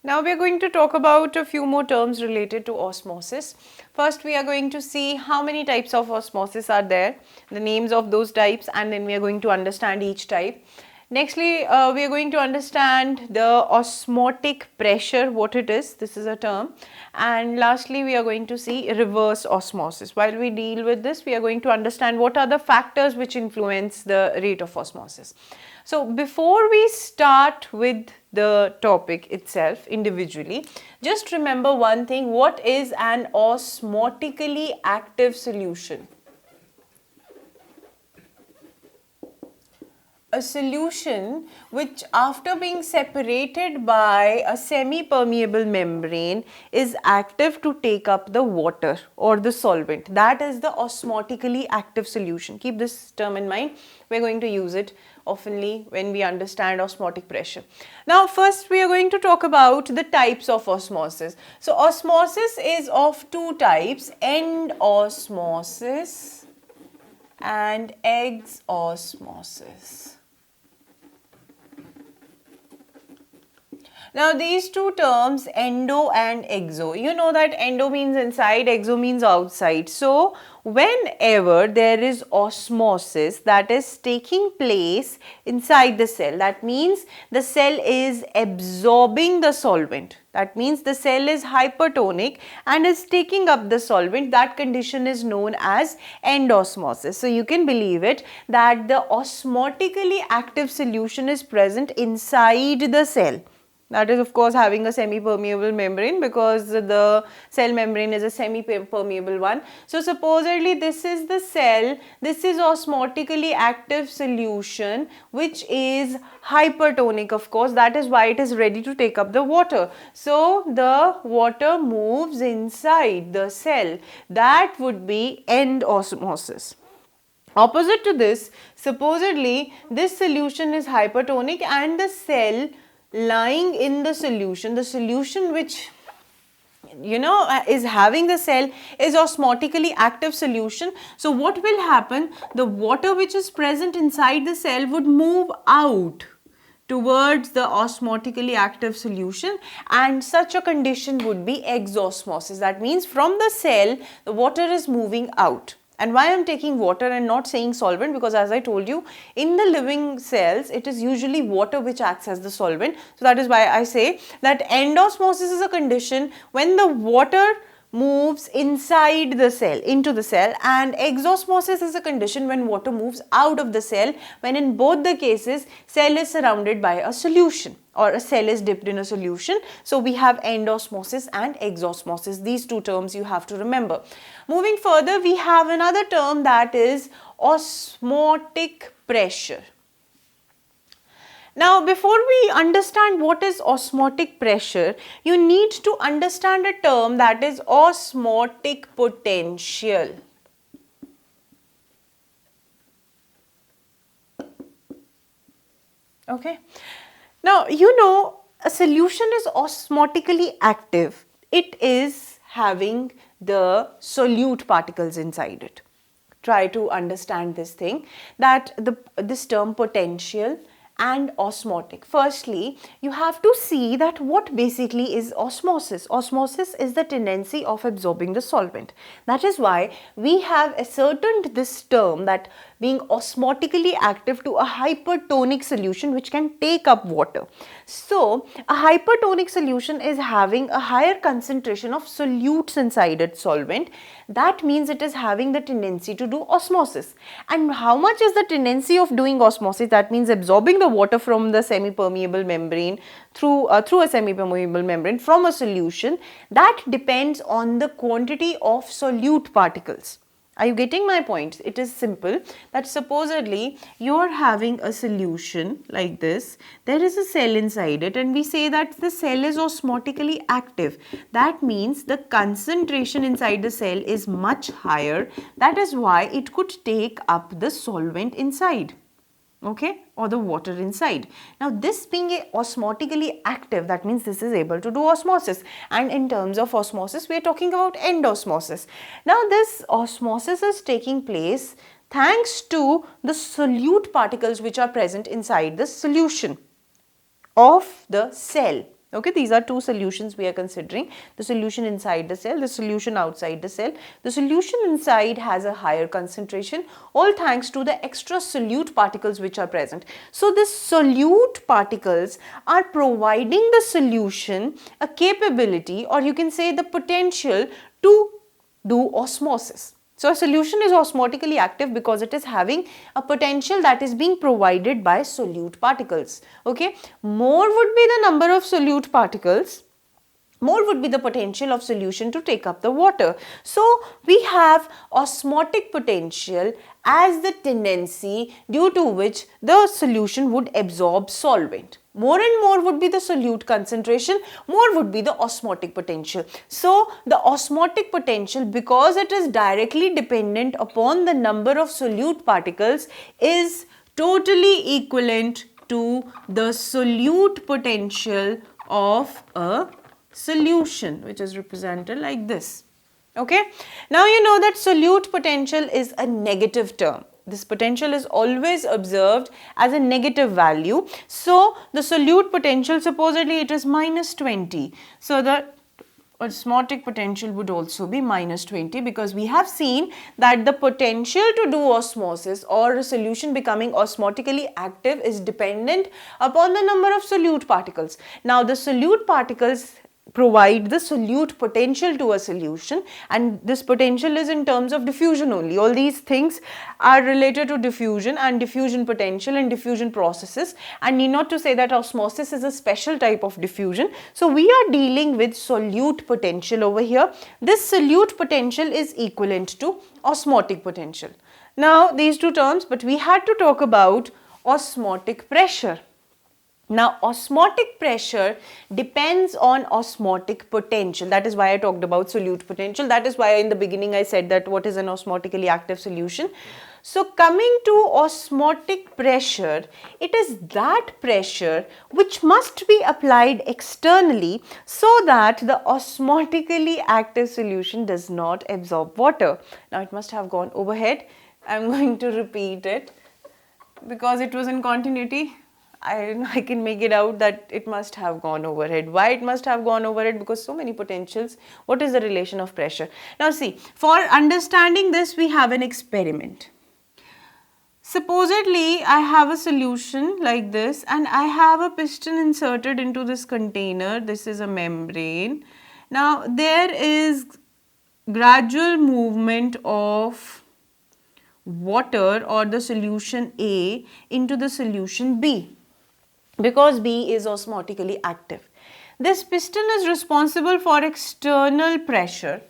Now we are going to talk about a few more terms related to osmosis. First, we are going to see how many types of osmosis are there, the names of those types, and then we are going to understand each type. Nextly, we are going to understand the osmotic pressure, what it is. This is a term. And lastly, we are going to see reverse osmosis. While we deal with this, we are going to understand what are the factors which influence the rate of osmosis. So before we start with the topic itself individually, just remember one thing: what is an osmotically active solution? A solution which, after being separated by a semi-permeable membrane, is active to take up the water or the solvent. That is the osmotically active solution. Keep this term in mind. We're going to use it oftenly when we understand osmotic pressure. Now, first we are going to talk about the types of osmosis. So, osmosis is of two types: end osmosis and exosmosis. Now these two terms, endo and exo, you know that endo means inside, exo means outside. So whenever there is osmosis that is taking place inside the cell, that means the cell is absorbing the solvent. That means the cell is hypertonic and is taking up the solvent. That condition is known as end osmosis. So you can believe it that the osmotically active solution is present inside the cell. That is, of course, having a semi-permeable membrane, because the cell membrane is a semi-permeable one. So supposedly this is the cell, this is osmotically active solution which is hypertonic, of course. That is why it is ready to take up the water. So the water moves inside the cell. That would be end osmosis. Opposite to this, supposedly this solution is hypertonic and the cell lying in the solution which is having the cell is osmotically active solution. So what will happen? The water which is present inside the cell would move out towards the osmotically active solution, and such a condition would be exosmosis. That means from the cell the water is moving out. And why I am taking water and not saying solvent? Because as I told you, in the living cells, it is usually water which acts as the solvent. So that is why I say that endosmosis is a condition when the water moves inside the cell, into the cell, and exosmosis is a condition when water moves out of the cell, when in both the cases cell is surrounded by a solution or a cell is dipped in a solution. So we have endosmosis and exosmosis. These two terms you have to remember. Moving further, we have another term, that is osmotic pressure. Now, before we understand what is osmotic pressure, you need to understand a term, that is osmotic potential. Okay. Now, a solution is osmotically active. It is having the solute particles inside it. Try to understand this thing, that this term potential and osmotic. Firstly, you have to see that what basically is osmosis. Osmosis is the tendency of absorbing the solvent. That is why we have ascertained this term, that being osmotically active to a hypertonic solution which can take up water. So a hypertonic solution is having a higher concentration of solutes inside its solvent. That means it is having the tendency to do osmosis. And how much is the tendency of doing osmosis? That means absorbing the water from the semi-permeable membrane through a semi-permeable membrane from a solution. That depends on the quantity of solute particles. Are you getting my point? It is simple, that supposedly you are having a solution like this. There is a cell inside it, and we say that the cell is osmotically active. That means the concentration inside the cell is much higher. That is why it could take up the solvent inside. Okay, or the water inside. Now this being osmotically active, that means this is able to do osmosis, and in terms of osmosis we are talking about endosmosis. Now this osmosis is taking place thanks to the solute particles which are present inside the solution of the cell. Okay, these are two solutions we are considering, the solution inside the cell, the solution outside the cell. The solution inside has a higher concentration, all thanks to the extra solute particles which are present. So these solute particles are providing the solution a capability, or you can say the potential to do osmosis. So a solution is osmotically active because it is having a potential that is being provided by solute particles. Okay, more would be the number of solute particles, more would be the potential of solution to take up the water. So we have osmotic potential as the tendency due to which the solution would absorb solvent. More and more would be the solute concentration, more would be the osmotic potential. So the osmotic potential, because it is directly dependent upon the number of solute particles, is totally equivalent to the solute potential of a solution, which is represented like this. Okay, now you know that solute potential is a negative term. This potential is always observed as a negative value. So the solute potential, supposedly it is minus 20. So the osmotic potential would also be minus 20, because we have seen that the potential to do osmosis or a solution becoming osmotically active is dependent upon the number of solute particles. Now the solute particles provide the solute potential to a solution, and this potential is in terms of diffusion only. All these things are related to diffusion and diffusion potential and diffusion processes, and need not to say that osmosis is a special type of diffusion. So we are dealing with solute potential over here. This solute potential is equivalent to osmotic potential. Now these two terms, but we had to talk about osmotic pressure. Now osmotic pressure depends on osmotic potential. That is why I talked about solute potential. That is why in the beginning I said that what is an osmotically active solution. So coming to osmotic pressure, it is that pressure which must be applied externally so that the osmotically active solution does not absorb water. Now it must have gone overhead. I am going to repeat it because it was in continuity. I can make it out that it must have gone overhead. Why it must have gone overhead? Because so many potentials. What is the relation of pressure? Now see, for understanding this, we have an experiment. Supposedly, I have a solution like this, and I have a piston inserted into this container. This is a membrane. Now there is gradual movement of water or the solution A into the solution B, because B is osmotically active. This piston is responsible for external pressure.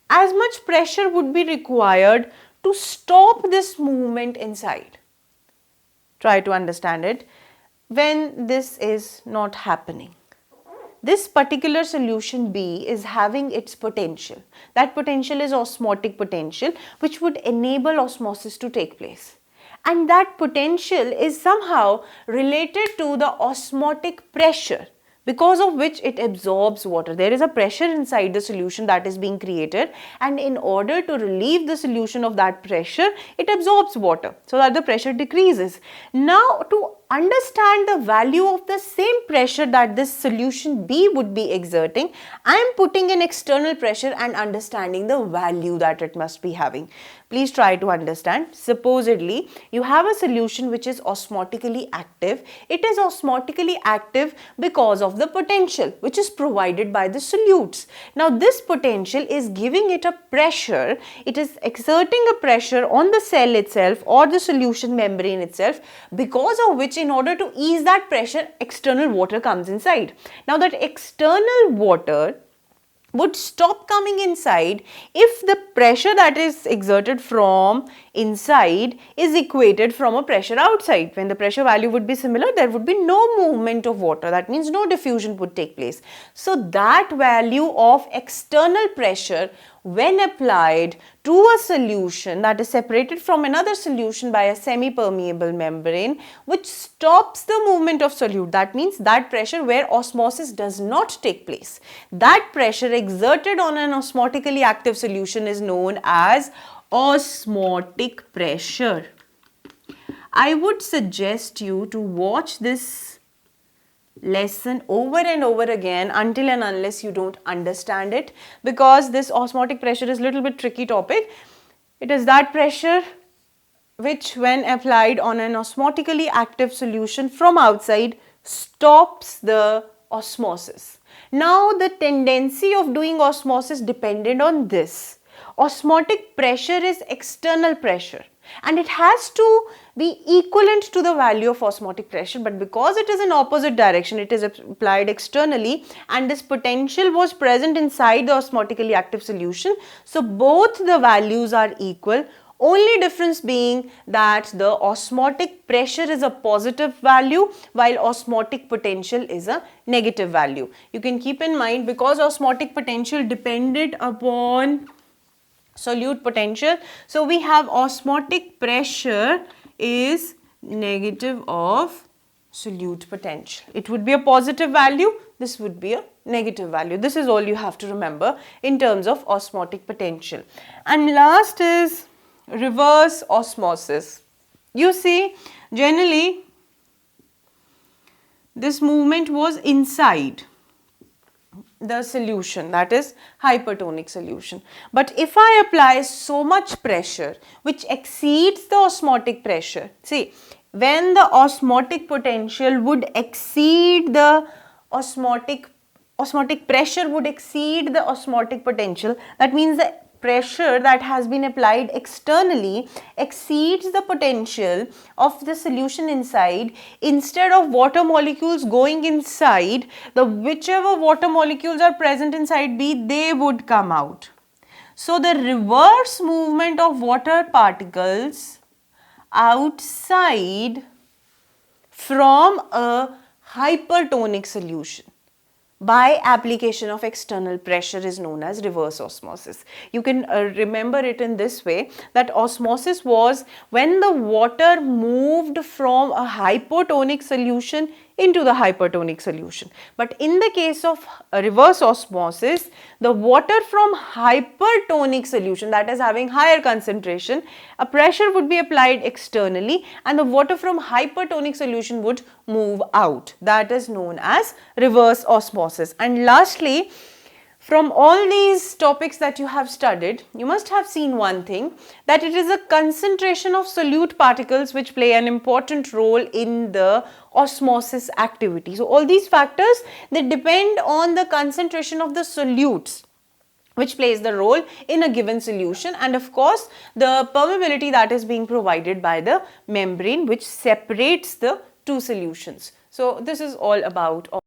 As much pressure would be required to stop this movement inside. Try to understand it. When this is not happening, this particular solution B is having its potential. That potential is osmotic potential, which would enable osmosis to take place. And that potential is somehow related to the osmotic pressure, because of which it absorbs water. There is a pressure inside the solution that is being created, and in order to relieve the solution of that pressure, it absorbs water so that the pressure decreases. Now to understand the value of the same pressure that this solution B would be exerting, I am putting an external pressure and understanding the value that it must be having. Please try to understand. Supposedly, you have a solution which is osmotically active. It is osmotically active because of the potential which is provided by the solutes. Now, this potential is giving it a pressure. It is exerting a pressure on the cell itself or the solution membrane itself, because of which, in order to ease that pressure, external water comes inside. Now, that external water would stop coming inside if the pressure that is exerted from inside is equated from a pressure outside. When the pressure value would be similar, there would be no movement of water. That means no diffusion would take place. So that value of external pressure, when applied to a solution that is separated from another solution by a semi-permeable membrane, which stops the movement of solute. That means that pressure where osmosis does not take place. That pressure exerted on an osmotically active solution is known as osmotic pressure. I would suggest you to watch this lesson over and over again until and unless you don't understand it, because this osmotic pressure is a little bit tricky topic. It is that pressure which, when applied on an osmotically active solution from outside, stops the osmosis. Now the tendency of doing osmosis depended on this. Osmotic pressure is external pressure and it has to be equivalent to the value of osmotic pressure, but because it is in opposite direction, it is applied externally and this potential was present inside the osmotically active solution, so both the values are equal. Only difference being that the osmotic pressure is a positive value while osmotic potential is a negative value. You can keep in mind, because osmotic potential depended upon solute potential, so we have osmotic pressure is negative of solute potential. It would be a positive value, this would be a negative value. This is all you have to remember in terms of osmotic potential. And last is reverse osmosis. You see, generally this movement was inside the solution, that is hypertonic solution. But if I apply so much pressure which exceeds the osmotic pressure, see, when the osmotic potential would exceed the osmotic pressure would exceed the osmotic potential, that means the pressure that has been applied externally exceeds the potential of the solution inside. Instead of water molecules going inside, the whichever water molecules are present inside B, they would come out. So the reverse movement of water particles outside from a hypertonic solution by application of external pressure is known as reverse osmosis. You can remember it in this way, that osmosis was when the water moved from a hypotonic solution into the hypertonic solution. But in the case of reverse osmosis, the water from hypertonic solution, that is having higher concentration, a pressure would be applied externally and the water from hypertonic solution would move out. That is known as reverse osmosis. And lastly, from all these topics that you have studied, you must have seen one thing, that it is a concentration of solute particles which play an important role in the osmosis activity. So all these factors, they depend on the concentration of the solutes which plays the role in a given solution, and of course the permeability that is being provided by the membrane which separates the two solutions. So this is all about